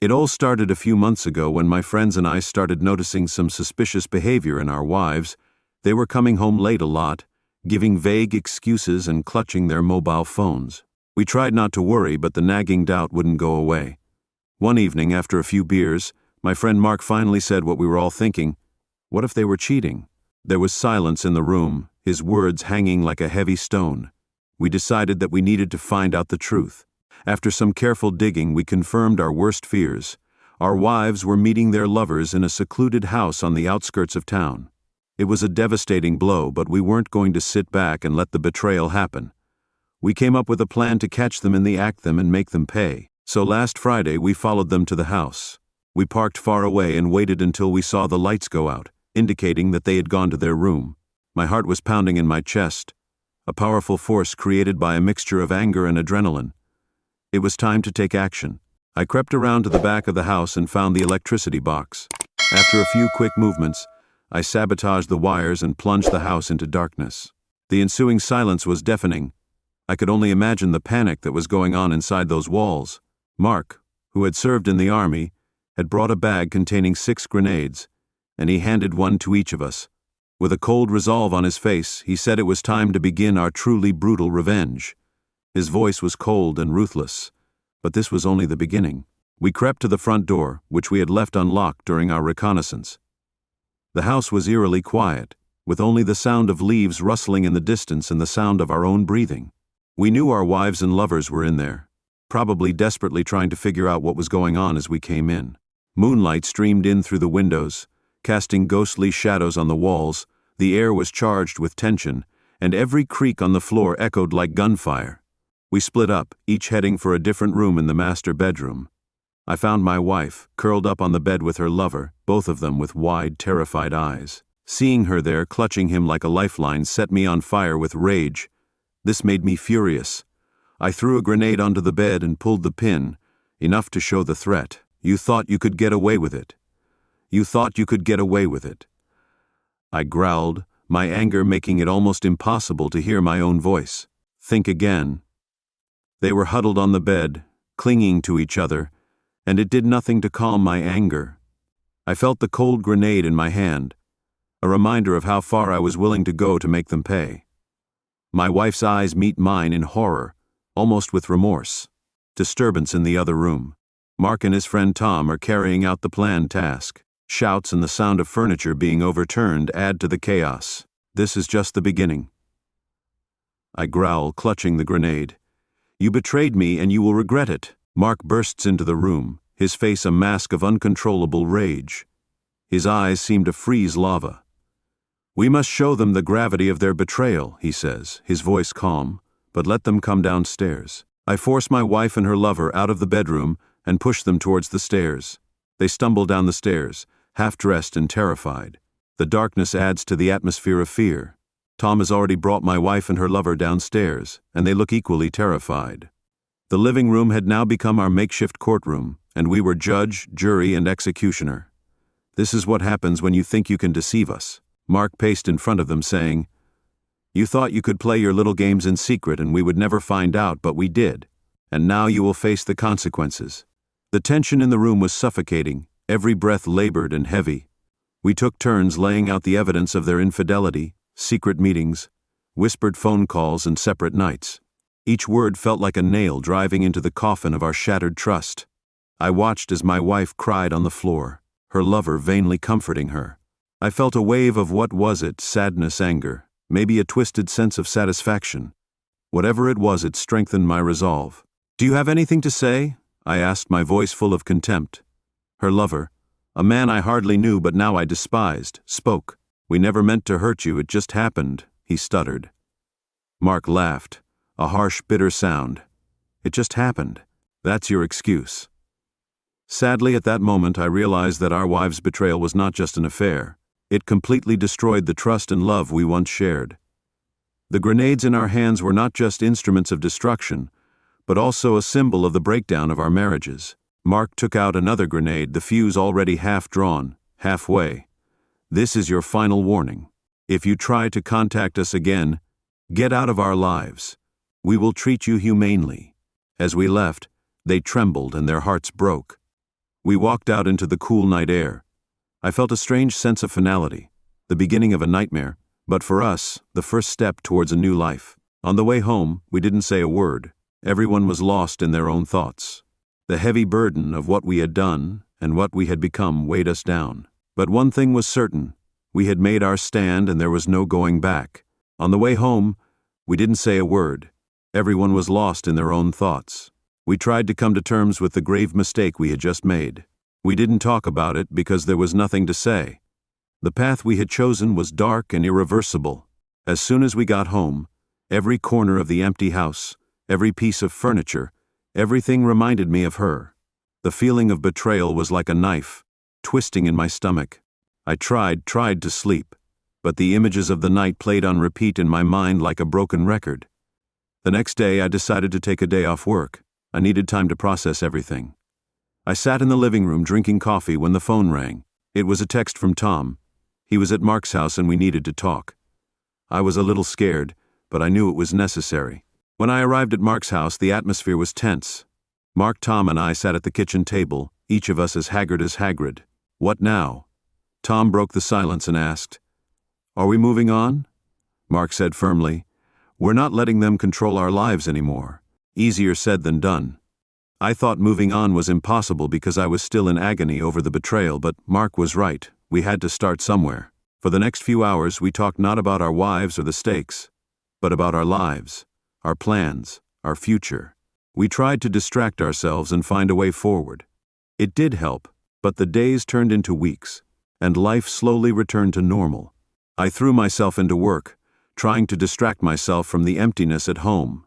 It all started a few months ago when my friends and I started noticing some suspicious behavior in our wives. They were coming home late a lot, giving vague excuses and clutching their mobile phones. We tried not to worry, but the nagging doubt wouldn't go away. One evening, after a few beers, my friend Mark finally said what we were all thinking: what if they were cheating? There was silence in the room, his words hanging like a heavy stone. We decided that we needed to find out the truth. After some careful digging, we confirmed our worst fears. Our wives were meeting their lovers in a secluded house on the outskirts of town. It was a devastating blow, but we weren't going to sit back and let the betrayal happen. We came up with a plan to catch them in the act and make them pay. So last Friday, we followed them to the house. We parked far away and waited until we saw the lights go out, indicating that they had gone to their room. My heart was pounding in my chest, a powerful force created by a mixture of anger and adrenaline. It was time to take action. I crept around to the back of the house and found the electricity box. After a few quick movements, I sabotaged the wires and plunged the house into darkness. The ensuing silence was deafening. I could only imagine the panic that was going on inside those walls. Mark, who had served in the army, had brought a bag containing 6 grenades, and he handed one to each of us. With a cold resolve on his face, he said it was time to begin our truly brutal revenge. His voice was cold and ruthless, but this was only the beginning. We crept to the front door, which we had left unlocked during our reconnaissance. The house was eerily quiet, with only the sound of leaves rustling in the distance and the sound of our own breathing. We knew our wives and lovers were in there, probably desperately trying to figure out what was going on as we came in. Moonlight streamed in through the windows, casting ghostly shadows on the walls. The air was charged with tension, and every creak on the floor echoed like gunfire. We split up, each heading for a different room in the master bedroom. I found my wife, curled up on the bed with her lover, both of them with wide, terrified eyes. Seeing her there, clutching him like a lifeline, set me on fire with rage. This made me furious. I threw a grenade onto the bed and pulled the pin, enough to show the threat. You thought you could get away with it. You thought you could get away with it. I growled, my anger making it almost impossible to hear my own voice. Think again. They were huddled on the bed, clinging to each other, and it did nothing to calm my anger. I felt the cold grenade in my hand, a reminder of how far I was willing to go to make them pay. My wife's eyes meet mine in horror, almost with remorse. Disturbance in the other room. Mark and his friend Tom are carrying out the planned task. Shouts and the sound of furniture being overturned add to the chaos. This is just the beginning. I growl, clutching the grenade. You betrayed me and you will regret it. Mark bursts into the room, his face a mask of uncontrollable rage. His eyes seem to freeze lava. We must show them the gravity of their betrayal, he says, his voice calm, but let them come downstairs. I force my wife and her lover out of the bedroom and push them towards the stairs. They stumble down the stairs, half-dressed and terrified. The darkness adds to the atmosphere of fear. Tom has already brought my wife and her lover downstairs, and they look equally terrified. The living room had now become our makeshift courtroom, and we were judge, jury, and executioner. This is what happens when you think you can deceive us. Mark paced in front of them, saying, You thought you could play your little games in secret and we would never find out, but we did. And now you will face the consequences. The tension in the room was suffocating, every breath labored and heavy. We took turns laying out the evidence of their infidelity, secret meetings, whispered phone calls, and separate nights. Each word felt like a nail driving into the coffin of our shattered trust. I watched as my wife cried on the floor, her lover vainly comforting her. I felt a wave of what was it, sadness, anger, maybe a twisted sense of satisfaction. Whatever it was, it strengthened my resolve. Do you have anything to say? I asked, my voice full of contempt. Her lover, a man I hardly knew but now I despised, spoke. We never meant to hurt you, it just happened, he stuttered. Mark laughed, a harsh, bitter sound. It just happened. That's your excuse. Sadly, at that moment, I realized that our wives' betrayal was not just an affair. It completely destroyed the trust and love we once shared. The grenades in our hands were not just instruments of destruction, but also a symbol of the breakdown of our marriages. Mark took out another grenade, the fuse already half drawn, halfway. This is your final warning. If you try to contact us again, get out of our lives. We will treat you humanely. As we left, they trembled and their hearts broke. We walked out into the cool night air. I felt a strange sense of finality, the beginning of a nightmare, but for us, the first step towards a new life. On the way home, we didn't say a word. Everyone was lost in their own thoughts. The heavy burden of what we had done and what we had become weighed us down. But one thing was certain. We had made our stand and there was no going back. On the way home, we didn't say a word. Everyone was lost in their own thoughts. We tried to come to terms with the grave mistake we had just made. We didn't talk about it because there was nothing to say. The path we had chosen was dark and irreversible. As soon as we got home, every corner of the empty house, every piece of furniture, everything reminded me of her. The feeling of betrayal was like a knife, twisting in my stomach. I tried to sleep, but the images of the night played on repeat in my mind like a broken record. The next day, I decided to take a day off work. I needed time to process everything. I sat in the living room drinking coffee when the phone rang. It was a text from Tom. He was at Mark's house and we needed to talk. I was a little scared, but I knew it was necessary. When I arrived at Mark's house, the atmosphere was tense. Mark, Tom, and I sat at the kitchen table, each of us as haggard as Hagrid. What now? Tom broke the silence and asked, "Are we moving on?" Mark said firmly, "We're not letting them control our lives anymore." Easier said than done. I thought moving on was impossible because I was still in agony over the betrayal, but Mark was right. We had to start somewhere. For the next few hours, we talked not about our wives or the stakes, but about our lives, our plans, our future. We tried to distract ourselves and find a way forward. It did help, but the days turned into weeks, and life slowly returned to normal. I threw myself into work, trying to distract myself from the emptiness at home.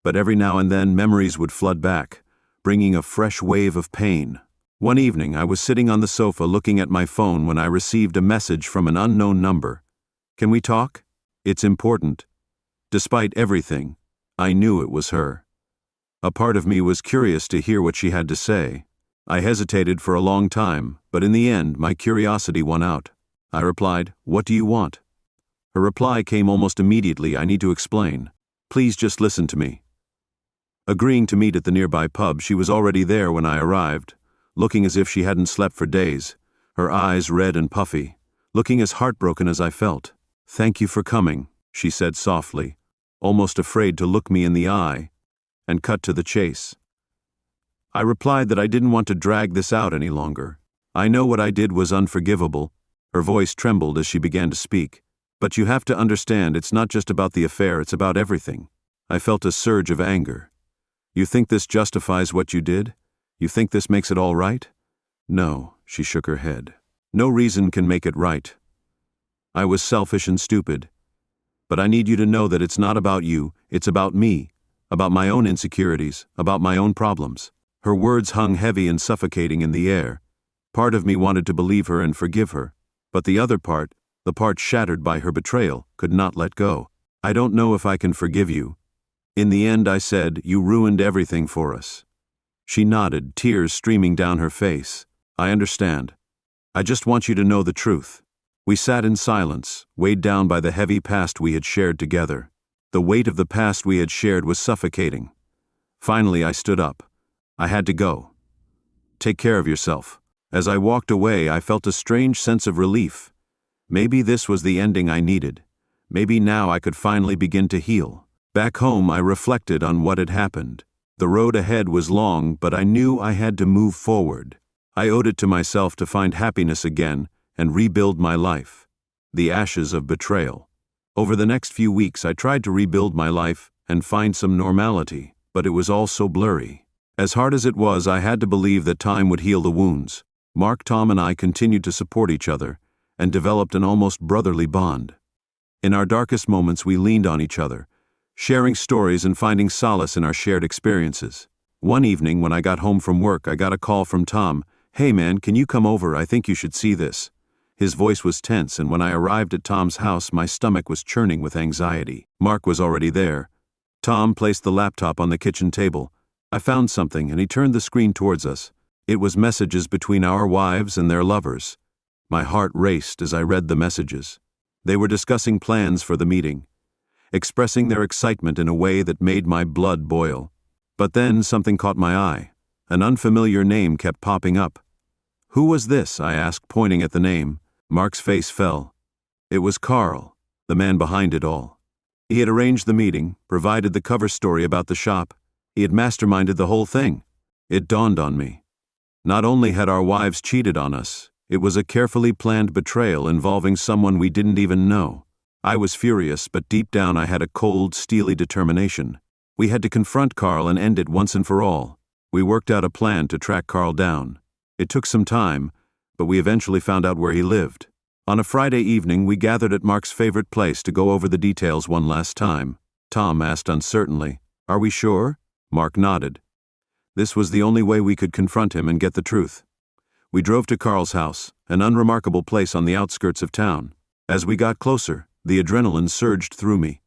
But every now and then memories would flood back, bringing a fresh wave of pain. One evening, I was sitting on the sofa looking at my phone when I received a message from an unknown number. "Can we talk? It's important." Despite everything, I knew it was her. A part of me was curious to hear what she had to say. I hesitated for a long time, but in the end, my curiosity won out. I replied, "What do you want?" Her reply came almost immediately. "I need to explain. Please just listen to me." Agreeing to meet at the nearby pub, she was already there when I arrived, looking as if she hadn't slept for days, her eyes red and puffy, looking as heartbroken as I felt. "Thank you for coming," she said softly, almost afraid to look me in the eye, and cut to the chase. I replied that I didn't want to drag this out any longer. "I know what I did was unforgivable." Her voice trembled as she began to speak. "But you have to understand, it's not just about the affair, it's about everything." I felt a surge of anger. "You think this justifies what you did? You think this makes it all right?" "No," she shook her head. "No reason can make it right. I was selfish and stupid. But I need you to know that it's not about you, it's about me, about my own insecurities, about my own problems." Her words hung heavy and suffocating in the air. Part of me wanted to believe her and forgive her, but the other part, the part shattered by her betrayal, could not let go. "I don't know if I can forgive you." In the end, I said, "You ruined everything for us." She nodded, tears streaming down her face. "I understand. I just want you to know the truth." We sat in silence, weighed down by the heavy past we had shared together. The weight of the past we had shared was suffocating. Finally, I stood up. I had to go. "Take care of yourself." As I walked away, I felt a strange sense of relief. Maybe this was the ending I needed. Maybe now I could finally begin to heal. Back home, I reflected on what had happened. The road ahead was long, but I knew I had to move forward. I owed it to myself to find happiness again and rebuild my life. The ashes of betrayal. Over the next few weeks, I tried to rebuild my life and find some normality, but it was all so blurry. As hard as it was, I had to believe that time would heal the wounds. Mark, Tom, and I continued to support each other and developed an almost brotherly bond. In our darkest moments, we leaned on each other, sharing stories and finding solace in our shared experiences. One evening, when I got home from work, I got a call from Tom. "Hey man, can you come over? I think you should see this." His voice was tense, and when I arrived at Tom's house, my stomach was churning with anxiety. Mark was already there. Tom placed the laptop on the kitchen table. I found something, and he turned the screen towards us. It was messages between our wives and their lovers. My heart raced as I read the messages. They were discussing plans for the meeting, expressing their excitement in a way that made my blood boil. But then something caught my eye. An unfamiliar name kept popping up. "Who was this?" I asked, pointing at the name. Mark's face fell. It was Carl, the man behind it all. He had arranged the meeting, provided the cover story about the shop. He had masterminded the whole thing. It dawned on me. Not only had our wives cheated on us, it was a carefully planned betrayal involving someone we didn't even know. I was furious, but deep down I had a cold, steely determination. We had to confront Carl and end it once and for all. We worked out a plan to track Carl down. It took some time, but we eventually found out where he lived. On a Friday evening, we gathered at Mark's favorite place to go over the details one last time. Tom asked uncertainly, "Are we sure?" Mark nodded. This was the only way we could confront him and get the truth. We drove to Carl's house, an unremarkable place on the outskirts of town. As we got closer, the adrenaline surged through me.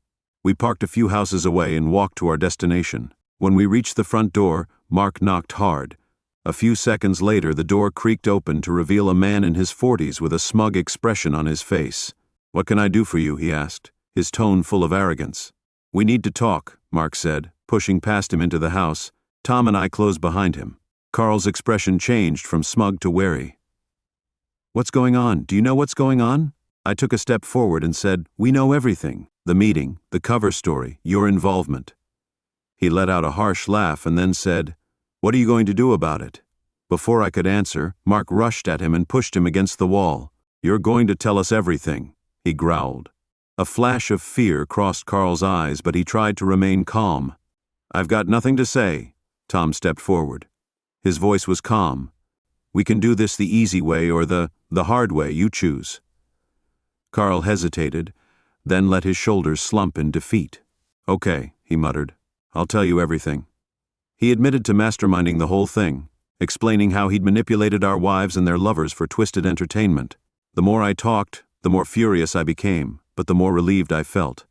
We parked a few houses away and walked to our destination. When we reached the front door, Mark knocked hard. A few seconds later, the door creaked open to reveal a man in his 40s with a smug expression on his face. "What can I do for you?" he asked, his tone full of arrogance. "We need to talk," Mark said, pushing past him into the house. Tom and I closed behind him. Carl's expression changed from smug to wary. "What's going on? Do you know what's going on?" I took a step forward and said, "We know everything. The meeting, the cover story, your involvement." He let out a harsh laugh and then said, "What are you going to do about it?" Before I could answer, Mark rushed at him and pushed him against the wall. "You're going to tell us everything," he growled. A flash of fear crossed Carl's eyes, but he tried to remain calm. "I've got nothing to say." Tom stepped forward. His voice was calm. "We can do this the easy way or the hard way, you choose." Carl hesitated, then let his shoulders slump in defeat. "Okay," he muttered. "I'll tell you everything." He admitted to masterminding the whole thing, explaining how he'd manipulated our wives and their lovers for twisted entertainment. The more I talked, the more furious I became, but the more relieved I felt.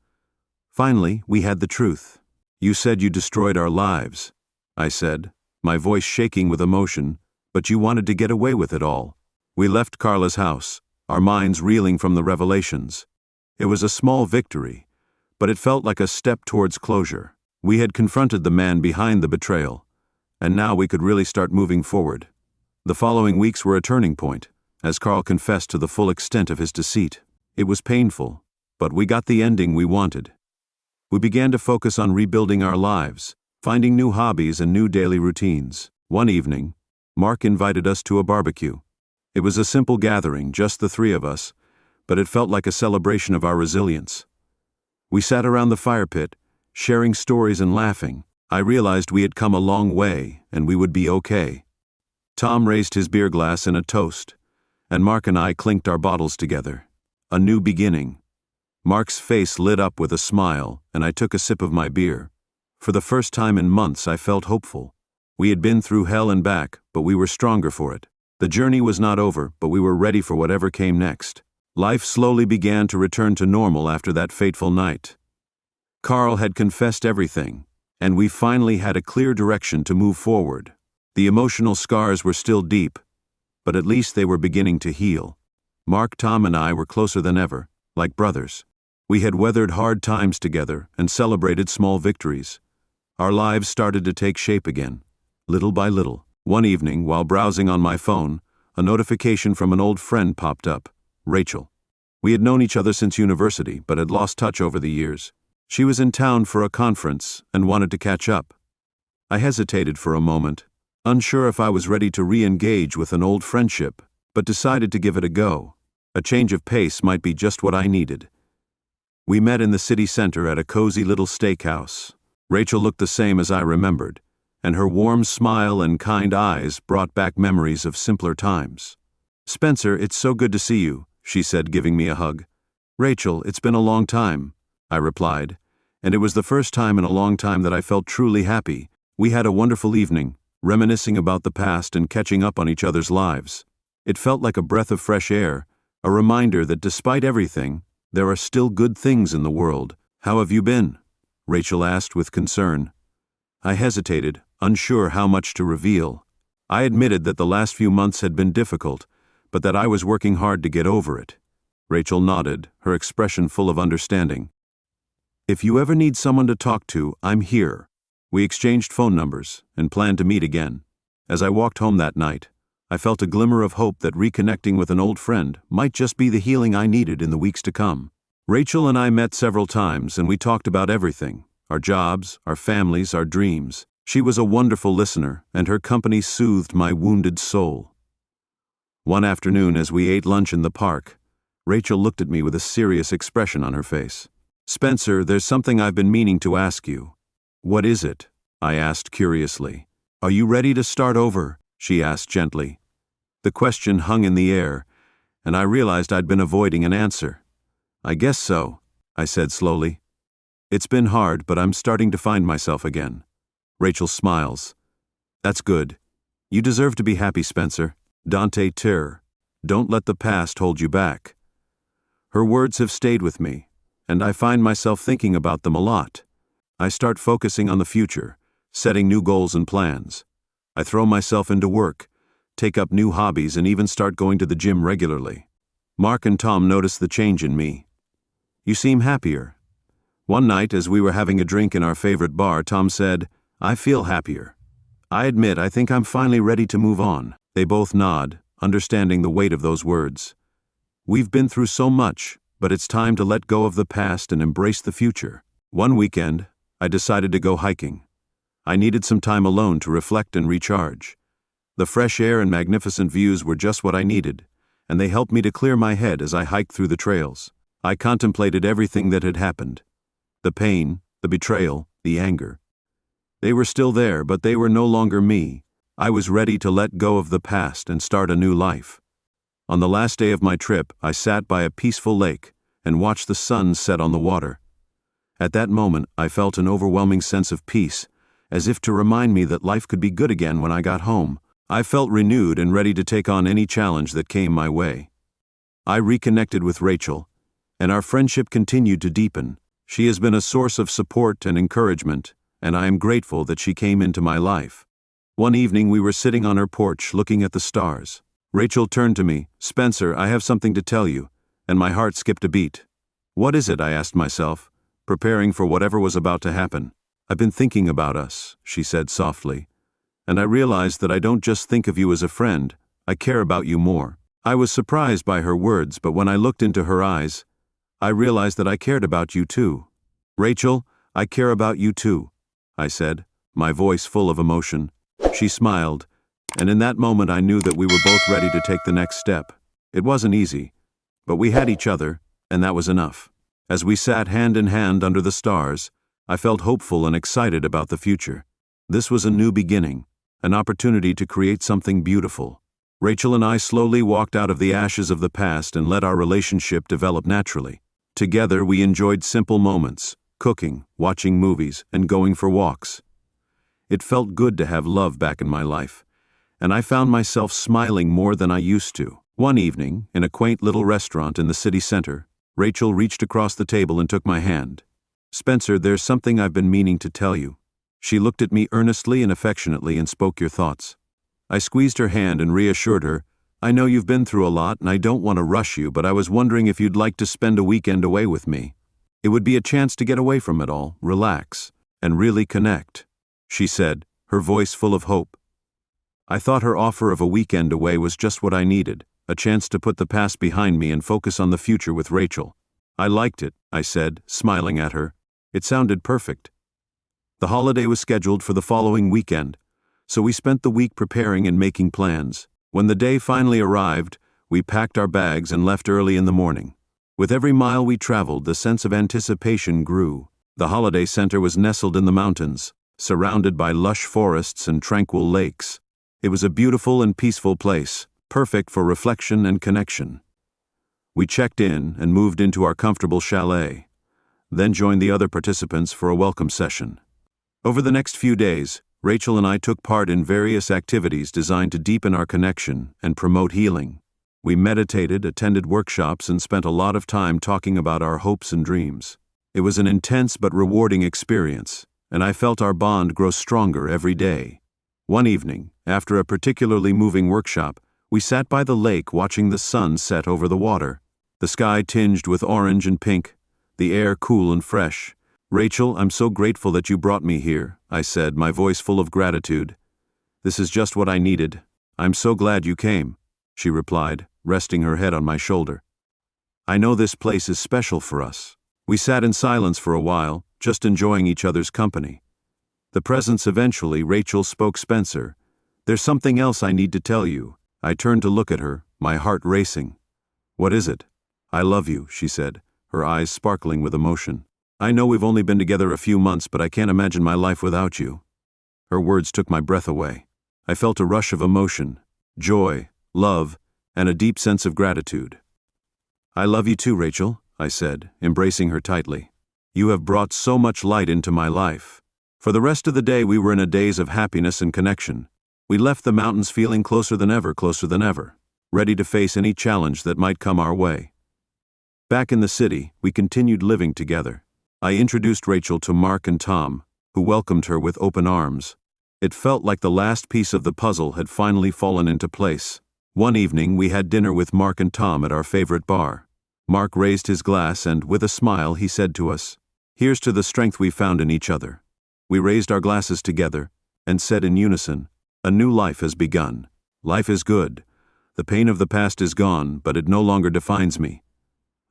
Finally, we had the truth. "You said you destroyed our lives," I said, my voice shaking with emotion, "but you wanted to get away with it all." We left Carla's house, our minds reeling from the revelations. It was a small victory, but it felt like a step towards closure. We had confronted the man behind the betrayal, and now we could really start moving forward. The following weeks were a turning point, as Carl confessed to the full extent of his deceit. It was painful, but we got the ending we wanted. We began to focus on rebuilding our lives, finding new hobbies and new daily routines. One evening, Mark invited us to a barbecue. It was a simple gathering, just the three of us, but it felt like a celebration of our resilience. We sat around the fire pit, sharing stories and laughing. I realized we had come a long way, and we would be okay. Tom raised his beer glass in a toast, and Mark and I clinked our bottles together. A new beginning. Mark's face lit up with a smile, and I took a sip of my beer. For the first time in months, I felt hopeful. We had been through hell and back, but we were stronger for it. The journey was not over, but we were ready for whatever came next. Life slowly began to return to normal after that fateful night. Carl had confessed everything, and we finally had a clear direction to move forward. The emotional scars were still deep, but at least they were beginning to heal. Mark, Tom, and I were closer than ever, like brothers. We had weathered hard times together and celebrated small victories. Our lives started to take shape again, little by little. One evening, while browsing on my phone, a notification from an old friend popped up, Rachel. We had known each other since university, but had lost touch over the years. She was in town for a conference and wanted to catch up. I hesitated for a moment, unsure if I was ready to re-engage with an old friendship, but decided to give it a go. A change of pace might be just what I needed. We met in the city center at a cozy little steakhouse. Rachel looked the same as I remembered, and her warm smile and kind eyes brought back memories of simpler times. "Spencer, it's so good to see you," she said, giving me a hug. "Rachel, it's been a long time," I replied, and it was the first time in a long time that I felt truly happy. We had a wonderful evening, reminiscing about the past and catching up on each other's lives. It felt like a breath of fresh air, a reminder that despite everything, there are still good things in the world. "How have you been?" Rachel asked with concern. I hesitated, unsure how much to reveal. I admitted that the last few months had been difficult, but that I was working hard to get over it. Rachel nodded, her expression full of understanding. "If you ever need someone to talk to, I'm here." We exchanged phone numbers and planned to meet again. As I walked home that night, I felt a glimmer of hope that reconnecting with an old friend might just be the healing I needed in the weeks to come. Rachel and I met several times and we talked about everything: our jobs, our families, our dreams. She was a wonderful listener, and her company soothed my wounded soul. One afternoon, as we ate lunch in the park, Rachel looked at me with a serious expression on her face. "Spencer, there's something I've been meaning to ask you." "What is it?" I asked curiously. "Are you ready to start over?" she asked gently. The question hung in the air, and I realized I'd been avoiding an answer. "I guess so," I said slowly. "It's been hard, but I'm starting to find myself again." Rachel smiles. "That's good. You deserve to be happy, Spencer. Dante Ter. Don't let the past hold you back." Her words have stayed with me, and I find myself thinking about them a lot. I start focusing on the future, setting new goals and plans. I throw myself into work, take up new hobbies, and even start going to the gym regularly. Mark and Tom notice the change in me. "You seem happier." One night, as we were having a drink in our favorite bar, Tom said, "I feel happier. I admit I think I'm finally ready to move on." They both nod, understanding the weight of those words. We've been through so much, but it's time to let go of the past and embrace the future. One weekend, I decided to go hiking. I needed some time alone to reflect and recharge. The fresh air and magnificent views were just what I needed, and they helped me to clear my head as I hiked through the trails. I contemplated everything that had happened. The pain, the betrayal, the anger. They were still there, but they were no longer me. I was ready to let go of the past and start a new life. On the last day of my trip, I sat by a peaceful lake and watched the sun set on the water. At that moment, I felt an overwhelming sense of peace, as if to remind me that life could be good again when I got home. I felt renewed and ready to take on any challenge that came my way. I reconnected with Rachel, and our friendship continued to deepen. She has been a source of support and encouragement, and I am grateful that she came into my life. One evening we were sitting on her porch looking at the stars. Rachel turned to me. "Spencer, I have something to tell you," and my heart skipped a beat. "What is it?" I asked myself, preparing for whatever was about to happen. "I've been thinking about us," she said softly, "and I realized that I don't just think of you as a friend, I care about you more." I was surprised by her words, but when I looked into her eyes, I realized that I cared about you too. "Rachel, I care about you too," I said, my voice full of emotion. She smiled, and in that moment I knew that we were both ready to take the next step. It wasn't easy, but we had each other, and that was enough. As we sat hand in hand under the stars, I felt hopeful and excited about the future. This was a new beginning, an opportunity to create something beautiful. Rachel and I slowly walked out of the ashes of the past and let our relationship develop naturally. Together we enjoyed simple moments, cooking, watching movies, and going for walks. It felt good to have love back in my life, and I found myself smiling more than I used to. One evening, in a quaint little restaurant in the city center, Rachel reached across the table and took my hand. "Spencer, there's something I've been meaning to tell you." She looked at me earnestly and affectionately and spoke your thoughts. I squeezed her hand and reassured her, "I know you've been through a lot and I don't want to rush you, but I was wondering if you'd like to spend a weekend away with me. It would be a chance to get away from it all, relax, and really connect," she said, her voice full of hope. I thought her offer of a weekend away was just what I needed, a chance to put the past behind me and focus on the future with Rachel. "I liked it," I said, smiling at her. It sounded perfect. The holiday was scheduled for the following weekend, so we spent the week preparing and making plans. When the day finally arrived, we packed our bags and left early in the morning. With every mile we traveled, the sense of anticipation grew. The holiday center was nestled in the mountains, surrounded by lush forests and tranquil lakes. It was a beautiful and peaceful place, perfect for reflection and connection. We checked in and moved into our comfortable chalet, then joined the other participants for a welcome session. Over the next few days, Rachel and I took part in various activities designed to deepen our connection and promote healing. We meditated, attended workshops, and spent a lot of time talking about our hopes and dreams. It was an intense but rewarding experience, and I felt our bond grow stronger every day. One evening, after a particularly moving workshop, we sat by the lake watching the sun set over the water. The sky tinged with orange and pink, the air cool and fresh. "Rachel, I'm so grateful that you brought me here," I said, my voice full of gratitude. "This is just what I needed. "I'm so glad you came," she replied, resting her head on my shoulder. "I know this place is special for us." We sat in silence for a while, just enjoying each other's company. The presence eventually, Rachel spoke. "Spencer, there's something else I need to tell you." I turned to look at her, my heart racing. "What is it?" "I love you," she said, her eyes sparkling with emotion. "I know we've only been together a few months, but I can't imagine my life without you." Her words took my breath away. I felt a rush of emotion, joy, love, and a deep sense of gratitude. "I love you too, Rachel," I said, embracing her tightly. "You have brought so much light into my life." For the rest of the day we were in a daze of happiness and connection. We left the mountains feeling closer than ever, ready to face any challenge that might come our way. Back in the city, we continued living together. I introduced Rachel to Mark and Tom, who welcomed her with open arms. It felt like the last piece of the puzzle had finally fallen into place. One evening we had dinner with Mark and Tom at our favorite bar. Mark raised his glass and, with a smile, he said to us, "Here's to the strength we found in each other." We raised our glasses together and said in unison, "A new life has begun. Life is good. The pain of the past is gone, but it no longer defines me.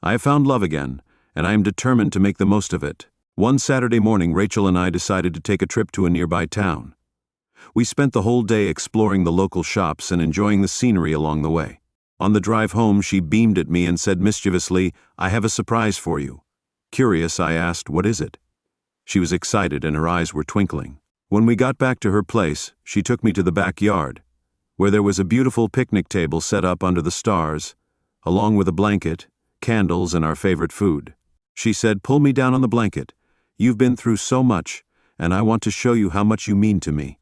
I have found love again, and I am determined to make the most of it." One Saturday morning, Rachel and I decided to take a trip to a nearby town. We spent the whole day exploring the local shops and enjoying the scenery along the way. On the drive home, she beamed at me and said mischievously, "I have a surprise for you." Curious, I asked, "What is it?" She was excited and her eyes were twinkling. When we got back to her place, she took me to the backyard, where there was a beautiful picnic table set up under the stars, along with a blanket, candles, and our favorite food. She said, "Pull me down on the blanket. You've been through so much, and I want to show you how much you mean to me."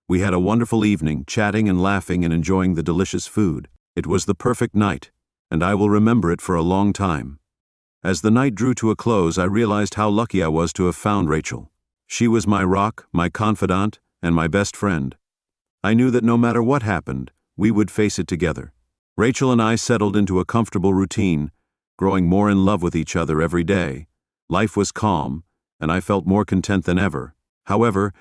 We had a wonderful evening, chatting and laughing and enjoying the delicious food. It was the perfect night, and I will remember it for a long time. As the night drew to a close, I realized how lucky I was to have found Rachel. She was my rock, my confidant, and my best friend. I knew that no matter what happened, we would face it together. Rachel and I settled into a comfortable routine, growing more in love with each other every day. Life was calm, and I felt more content than ever. However,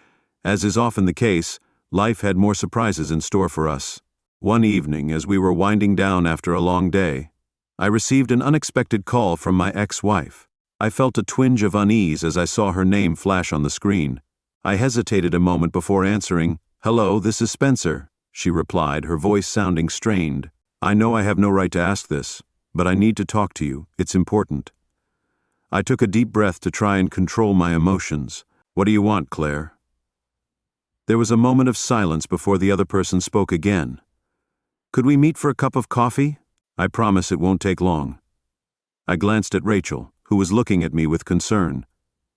as is often the case, life had more surprises in store for us. One evening, as we were winding down after a long day, I received an unexpected call from my ex-wife. I felt a twinge of unease as I saw her name flash on the screen. I hesitated a moment before answering. "Hello, this is Spencer," she replied, her voice sounding strained. "I know I have no right to ask this, but I need to talk to you. It's important." I took a deep breath to try and control my emotions. "What do you want, Claire?" There was a moment of silence before the other person spoke again. "Could we meet for a cup of coffee? I promise it won't take long." I glanced at Rachel, who was looking at me with concern.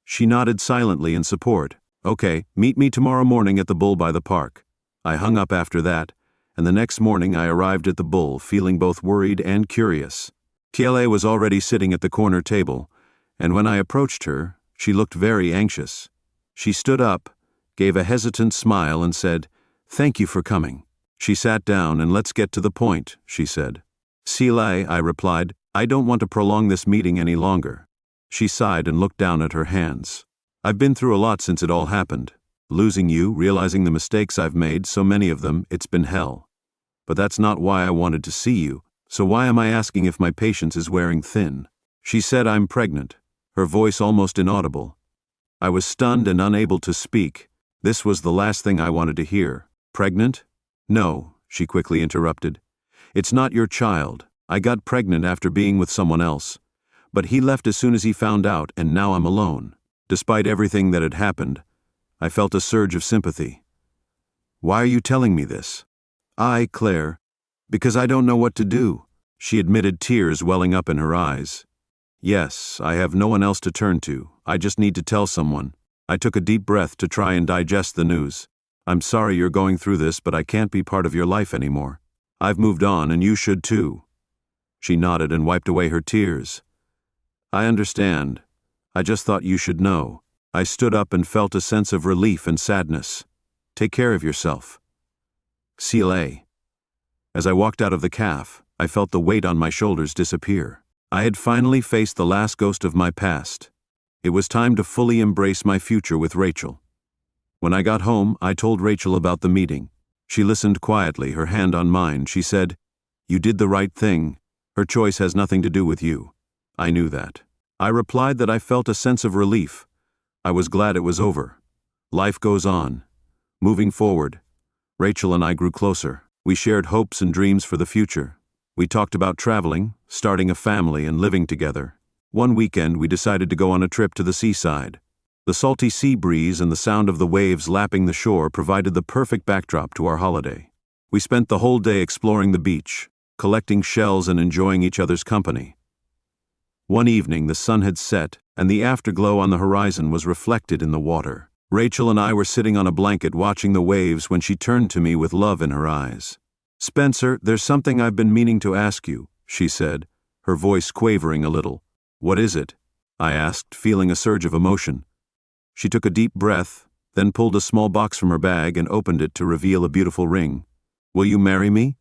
She nodded silently in support. "Okay, meet me tomorrow morning at the Bull by the park." I hung up after that, and the next morning I arrived at the Bull, feeling both worried and curious. Kiele was already sitting at the corner table, and when I approached her, she looked very anxious. She stood up, gave a hesitant smile, and said, "Thank you for coming." She sat down, and "Let's get to the point," she said. "Sile," I replied, "I don't want to prolong this meeting any longer." She sighed and looked down at her hands. "I've been through a lot since it all happened. Losing you, realizing the mistakes I've made, so many of them, it's been hell. But that's not why I wanted to see you, so why am I asking if my patience is wearing thin?" She said, "I'm pregnant," her voice almost inaudible. I was stunned and unable to speak. This was the last thing I wanted to hear. "Pregnant?" "No," she quickly interrupted. "It's not your child. I got pregnant after being with someone else. But he left as soon as he found out, and now I'm alone." Despite everything that had happened, I felt a surge of sympathy. "Why are you telling me this?" Claire, because I don't know what to do," she admitted, tears welling up in her eyes. "Yes, I have no one else to turn to. I just need to tell someone." I took a deep breath to try and digest the news. "I'm sorry you're going through this, but I can't be part of your life anymore. I've moved on, and you should too." She nodded and wiped away her tears. "I understand. I just thought you should know." I stood up and felt a sense of relief and sadness. "Take care of yourself." Sile. As I walked out of the caf, I felt the weight on my shoulders disappear. I had finally faced the last ghost of my past. It was time to fully embrace my future with Rachel. When I got home, I told Rachel about the meeting. She listened quietly, her hand on mine. She said, "You did the right thing. Her choice has nothing to do with you." I knew that. I replied that I felt a sense of relief. I was glad it was over. Life goes on. Moving forward. Rachel and I grew closer. We shared hopes and dreams for the future. We talked about traveling, starting a family, and living together. One weekend, we decided to go on a trip to the seaside. The salty sea breeze and the sound of the waves lapping the shore provided the perfect backdrop to our holiday. We spent the whole day exploring the beach, collecting shells and enjoying each other's company. One evening, the sun had set, and the afterglow on the horizon was reflected in the water. Rachel and I were sitting on a blanket watching the waves when she turned to me with love in her eyes. "Spencer, there's something I've been meaning to ask you," she said, her voice quavering a little. "What is it?" I asked, feeling a surge of emotion. She took a deep breath, then pulled a small box from her bag and opened it to reveal a beautiful ring. "Will you marry me?"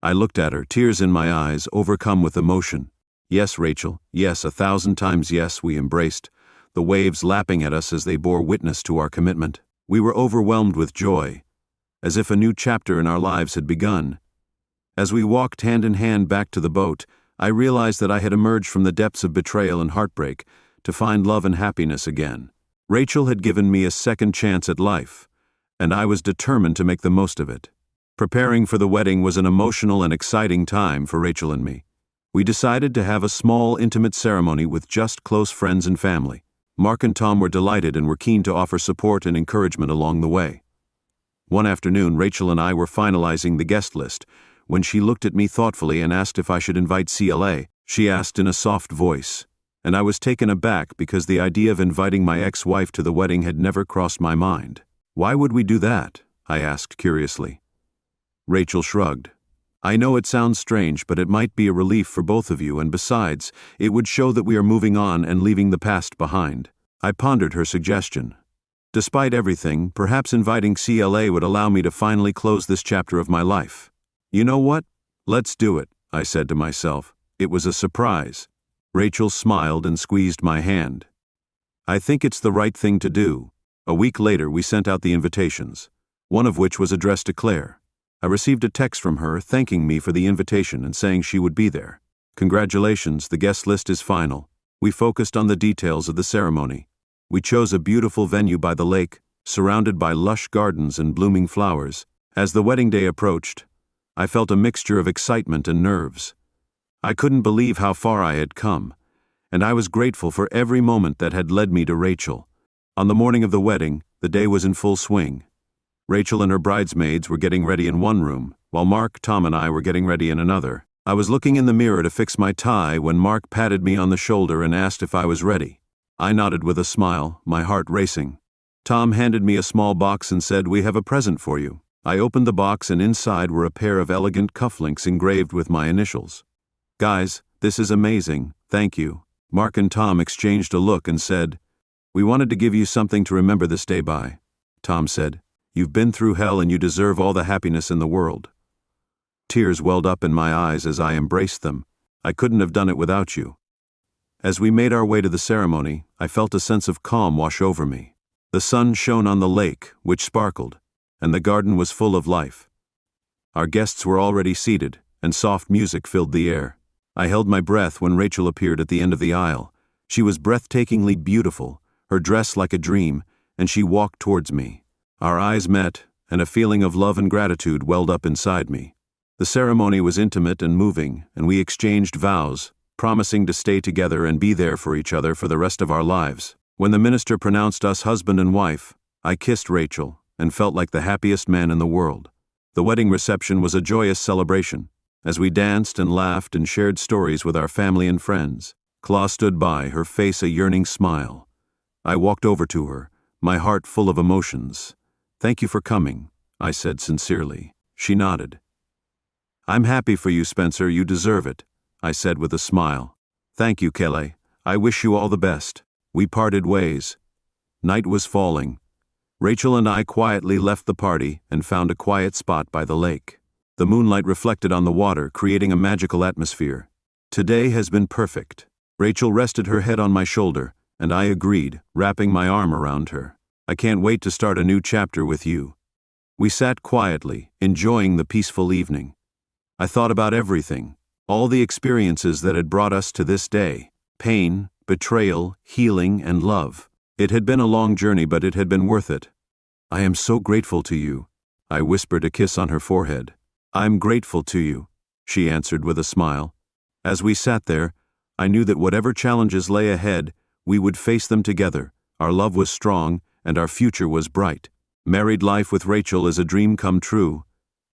I looked at her, tears in my eyes, overcome with emotion. "Yes, Rachel, yes, 1,000 times yes," we embraced, the waves lapping at us as they bore witness to our commitment. We were overwhelmed with joy, as if a new chapter in our lives had begun. As we walked hand in hand back to the boat, I realized that I had emerged from the depths of betrayal and heartbreak to find love and happiness again. Rachel had given me a second chance at life, and I was determined to make the most of it. Preparing for the wedding was an emotional and exciting time for Rachel and me. We decided to have a small, intimate ceremony with just close friends and family. Mark and Tom were delighted and were keen to offer support and encouragement along the way. One afternoon, Rachel and I were finalizing the guest list when she looked at me thoughtfully and asked if I should invite CLA. She asked in a soft voice, and I was taken aback because the idea of inviting my ex-wife to the wedding had never crossed my mind. "Why would we do that?" I asked curiously. Rachel shrugged. "I know it sounds strange, but it might be a relief for both of you, and besides, it would show that we are moving on and leaving the past behind." I pondered her suggestion. Despite everything, perhaps inviting CLA would allow me to finally close this chapter of my life. "You know what? Let's do it," I said to myself. It was a surprise. Rachel smiled and squeezed my hand. "I think it's the right thing to do." A week later, we sent out the invitations, one of which was addressed to Claire. I received a text from her thanking me for the invitation and saying she would be there. "Congratulations, the guest list is final." We focused on the details of the ceremony. We chose a beautiful venue by the lake, surrounded by lush gardens and blooming flowers. As the wedding day approached, I felt a mixture of excitement and nerves. I couldn't believe how far I had come, and I was grateful for every moment that had led me to Rachel. On the morning of the wedding, the day was in full swing. Rachel and her bridesmaids were getting ready in one room, while Mark, Tom, and I were getting ready in another. I was looking in the mirror to fix my tie when Mark patted me on the shoulder and asked if I was ready. I nodded with a smile, my heart racing. Tom handed me a small box and said, "We have a present for you." I opened the box, and inside were a pair of elegant cufflinks engraved with my initials. "Guys, this is amazing, thank you." Mark and Tom exchanged a look and said, "We wanted to give you something to remember this day by." Tom said, "You've been through hell and you deserve all the happiness in the world." Tears welled up in my eyes as I embraced them. I couldn't have done it without you. As we made our way to the ceremony, I felt a sense of calm wash over me. The sun shone on the lake, which sparkled, and the garden was full of life. Our guests were already seated, and soft music filled the air. I held my breath when Rachel appeared at the end of the aisle. She was breathtakingly beautiful, her dress like a dream, and she walked towards me. Our eyes met, and a feeling of love and gratitude welled up inside me. The ceremony was intimate and moving, and we exchanged vows, promising to stay together and be there for each other for the rest of our lives. When the minister pronounced us husband and wife, I kissed Rachel and felt like the happiest man in the world. The wedding reception was a joyous celebration, as we danced and laughed and shared stories with our family and friends. Claw stood by, her face a yearning smile. I walked over to her, my heart full of emotions. "Thank you for coming," I said sincerely. She nodded. "I'm happy for you, Spencer, you deserve it," I said with a smile. "Thank you, Kelly. I wish you all the best." We parted ways. Night was falling. Rachel and I quietly left the party and found a quiet spot by the lake. The moonlight reflected on the water, creating a magical atmosphere. "Today has been perfect." Rachel rested her head on my shoulder, and I agreed, wrapping my arm around her. "I can't wait to start a new chapter with you." We sat quietly, enjoying the peaceful evening. I thought about everything, all the experiences that had brought us to this day: pain, betrayal, healing, and love. It had been a long journey, but it had been worth it. "I am so grateful to you," I whispered, a kiss on her forehead. "I'm grateful to you," she answered with a smile. As we sat there, I knew that whatever challenges lay ahead, we would face them together. Our love was strong, and our future was bright. Married life with Rachel is a dream come true,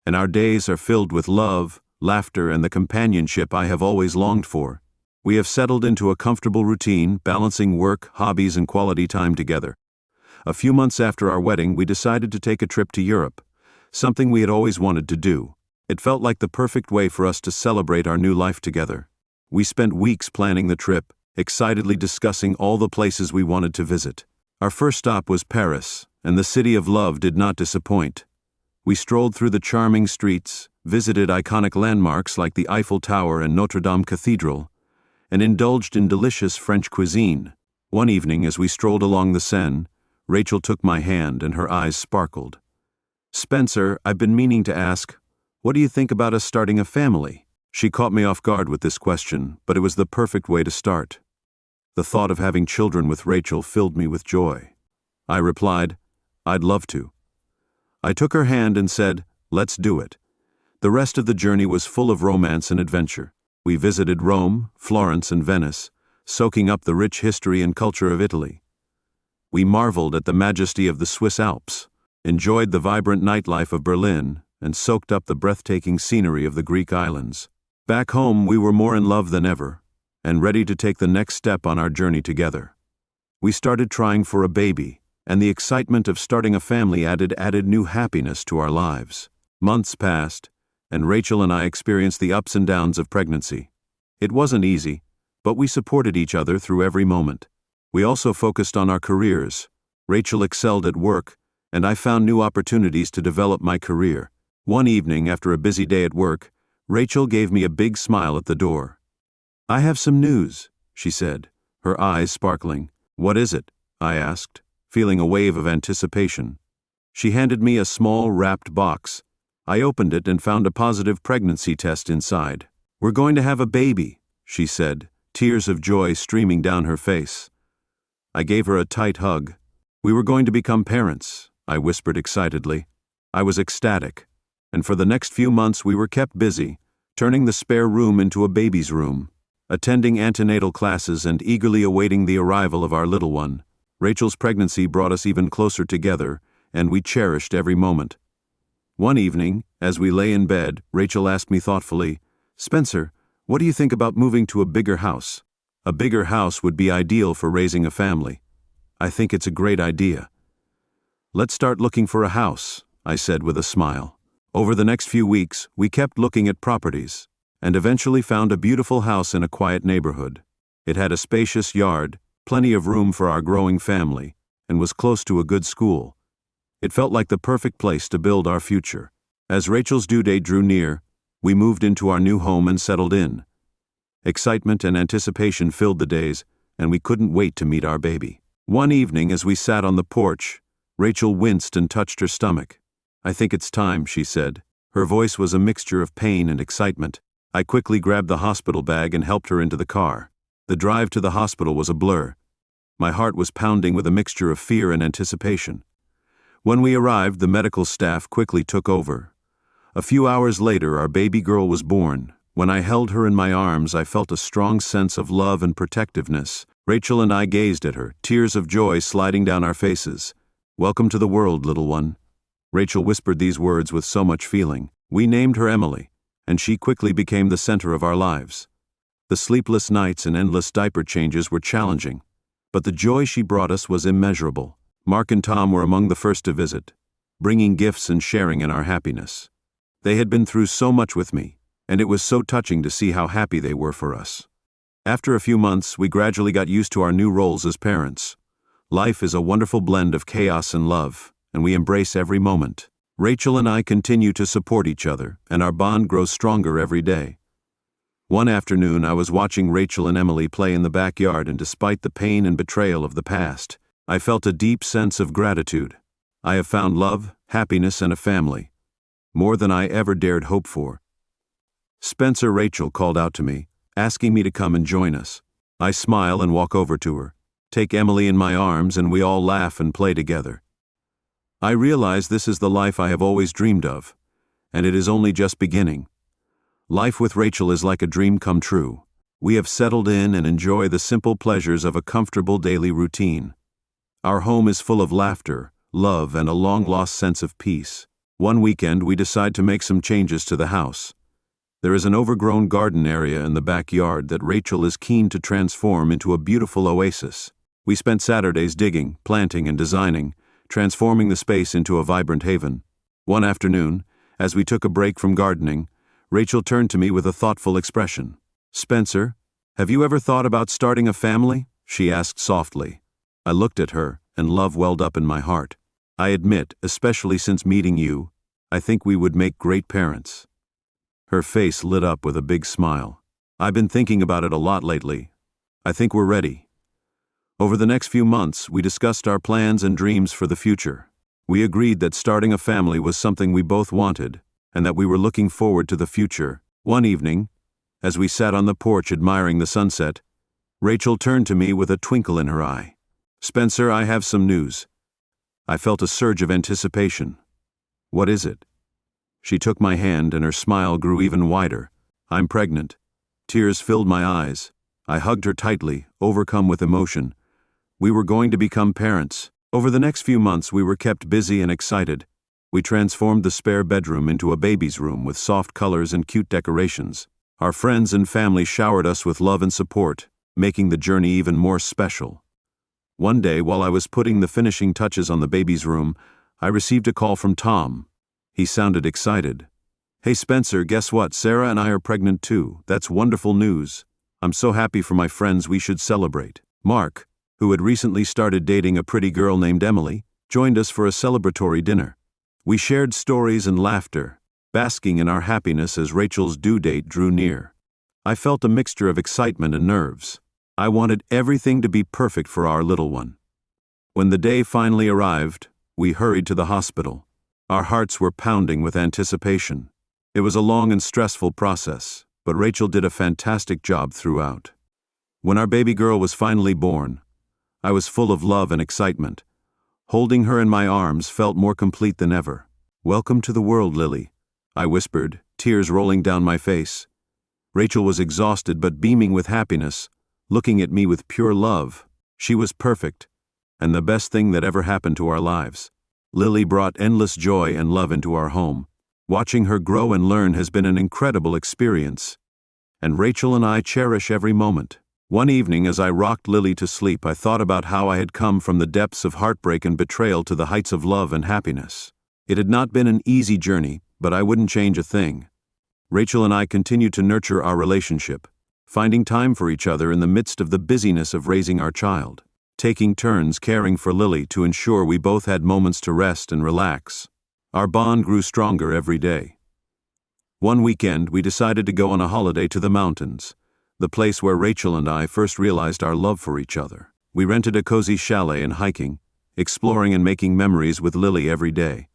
and our days are filled with love, laughter, and the companionship I have always longed for. We have settled into a comfortable routine, balancing work, hobbies, and quality time together. A few months after our wedding, we decided to take a trip to Europe, something we had always wanted to do. It felt like the perfect way for us to celebrate our new life together. We spent weeks planning the trip, excitedly discussing all the places we wanted to visit. Our first stop was Paris, and the city of love did not disappoint. We strolled through the charming streets, visited iconic landmarks like the Eiffel Tower and Notre Dame Cathedral, and indulged in delicious French cuisine. One evening, as we strolled along the Seine, Rachel took my hand and her eyes sparkled. "Spencer, I've been meaning to ask, what do you think about us starting a family?" She caught me off guard with this question, but it was the perfect way to start. The thought of having children with Rachel filled me with joy. I replied, "I'd love to." I took her hand and said, "Let's do it." The rest of the journey was full of romance and adventure. We visited Rome, Florence, and Venice, soaking up the rich history and culture of Italy. We marveled at the majesty of the Swiss Alps, enjoyed the vibrant nightlife of Berlin, and soaked up the breathtaking scenery of the Greek islands. Back home, we were more in love than ever, and ready to take the next step on our journey together. We started trying for a baby, and the excitement of starting a family added new happiness to our lives. Months passed, and Rachel and I experienced the ups and downs of pregnancy. It wasn't easy, but we supported each other through every moment. We also focused on our careers. Rachel excelled at work, and I found new opportunities to develop my career. One evening, after a busy day at work, Rachel gave me a big smile at the door. "I have some news," she said, her eyes sparkling. "What is it?" I asked, feeling a wave of anticipation. She handed me a small, wrapped box. I opened it and found a positive pregnancy test inside. "We're going to have a baby," she said, tears of joy streaming down her face. I gave her a tight hug. "We were going to become parents," I whispered excitedly. I was ecstatic, and for the next few months we were kept busy, turning the spare room into a baby's room, attending antenatal classes and eagerly awaiting the arrival of our little one. Rachel's pregnancy brought us even closer together, and we cherished every moment. One evening, as we lay in bed, Rachel asked me thoughtfully, "Spencer, what do you think about moving to a bigger house? A bigger house would be ideal for raising a family." "I think it's a great idea." "Let's start looking for a house," I said with a smile. Over the next few weeks, we kept looking at properties, and eventually found a beautiful house in a quiet neighborhood. It had a spacious yard, plenty of room for our growing family, and was close to a good school. It felt like the perfect place to build our future. As Rachel's due date drew near, we moved into our new home and settled in. Excitement and anticipation filled the days, and we couldn't wait to meet our baby. One evening, as we sat on the porch, Rachel winced and touched her stomach. "I think it's time," she said. Her voice was a mixture of pain and excitement. I quickly grabbed the hospital bag and helped her into the car. The drive to the hospital was a blur. My heart was pounding with a mixture of fear and anticipation. When we arrived, the medical staff quickly took over. A few hours later, our baby girl was born. When I held her in my arms, I felt a strong sense of love and protectiveness. Rachel and I gazed at her, tears of joy sliding down our faces. "Welcome to the world, little one." Rachel whispered these words with so much feeling. We named her Emily, and she quickly became the center of our lives. The sleepless nights and endless diaper changes were challenging, but the joy she brought us was immeasurable. Mark and Tom were among the first to visit, bringing gifts and sharing in our happiness. They had been through so much with me, and it was so touching to see how happy they were for us. After a few months, we gradually got used to our new roles as parents. Life is a wonderful blend of chaos and love, and we embrace every moment. Rachel and I continue to support each other, and our bond grows stronger every day. One afternoon, I was watching Rachel and Emily play in the backyard, and despite the pain and betrayal of the past, I felt a deep sense of gratitude. I have found love, happiness, and a family. More than I ever dared hope for. Spencer, Rachel called out to me, asking me to come and join us. I smile and walk over to her, take Emily in my arms, and we all laugh and play together. I realize this is the life I have always dreamed of, and it is only just beginning. Life with Rachel is like a dream come true. We have settled in and enjoy the simple pleasures of a comfortable daily routine. Our home is full of laughter, love, and a long-lost sense of peace. One weekend, we decide to make some changes to the house. There is an overgrown garden area in the backyard that Rachel is keen to transform into a beautiful oasis. We spent Saturdays digging, planting, and designing, transforming the space into a vibrant haven. One afternoon, as we took a break from gardening, Rachel turned to me with a thoughtful expression. "Spencer, have you ever thought about starting a family?" she asked softly. I looked at her, and love welled up in my heart. I admit, especially since meeting you, I think we would make great parents. Her face lit up with a big smile. "I've been thinking about it a lot lately. I think we're ready." Over the next few months, we discussed our plans and dreams for the future. We agreed that starting a family was something we both wanted, and that we were looking forward to the future. One evening, as we sat on the porch admiring the sunset, Rachel turned to me with a twinkle in her eye. "Spencer, I have some news." I felt a surge of anticipation. "What is it?" She took my hand and her smile grew even wider. "I'm pregnant." Tears filled my eyes. I hugged her tightly, overcome with emotion. We were going to become parents. Over the next few months, we were kept busy and excited. We transformed the spare bedroom into a baby's room with soft colors and cute decorations. Our friends and family showered us with love and support, making the journey even more special. One day, while I was putting the finishing touches on the baby's room, I received a call from Tom. He sounded excited. "Hey Spencer, guess what? Sarah and I are pregnant too. That's wonderful news. I'm so happy for my friends, we should celebrate." Mark, who had recently started dating a pretty girl named Emily, joined us for a celebratory dinner. We shared stories and laughter, basking in our happiness as Rachel's due date drew near. I felt a mixture of excitement and nerves. I wanted everything to be perfect for our little one. When the day finally arrived, we hurried to the hospital. Our hearts were pounding with anticipation. It was a long and stressful process, but Rachel did a fantastic job throughout. When our baby girl was finally born, I was full of love and excitement. Holding her in my arms felt more complete than ever. "Welcome to the world, Lily," I whispered, tears rolling down my face. Rachel was exhausted but beaming with happiness, looking at me with pure love. She was perfect, and the best thing that ever happened to our lives. Lily brought endless joy and love into our home. Watching her grow and learn has been an incredible experience, and Rachel and I cherish every moment. One evening, as I rocked Lily to sleep, I thought about how I had come from the depths of heartbreak and betrayal to the heights of love and happiness. It had not been an easy journey, but I wouldn't change a thing. Rachel and I continued to nurture our relationship, finding time for each other in the midst of the busyness of raising our child, taking turns caring for Lily to ensure we both had moments to rest and relax. Our bond grew stronger every day. One weekend, we decided to go on a holiday to the mountains, the place where Rachel and I first realized our love for each other. We rented a cozy chalet and hiking, exploring and making memories with Lily every day.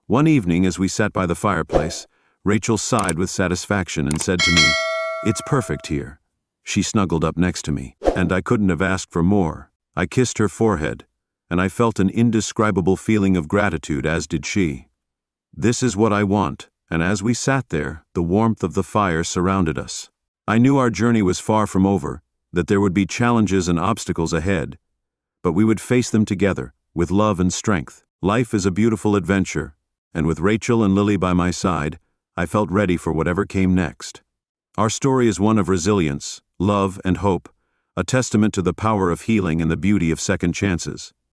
One evening, as we sat by the fireplace, Rachel sighed with satisfaction and said to me, "It's perfect here." She snuggled up next to me, and I couldn't have asked for more. I kissed her forehead, and I felt an indescribable feeling of gratitude, as did she. "This is what I want," and as we sat there, the warmth of the fire surrounded us. I knew our journey was far from over, that there would be challenges and obstacles ahead, but we would face them together, with love and strength. Life is a beautiful adventure, and with Rachel and Lily by my side, I felt ready for whatever came next. Our story is one of resilience, love, and hope, a testament to the power of healing and the beauty of second chances.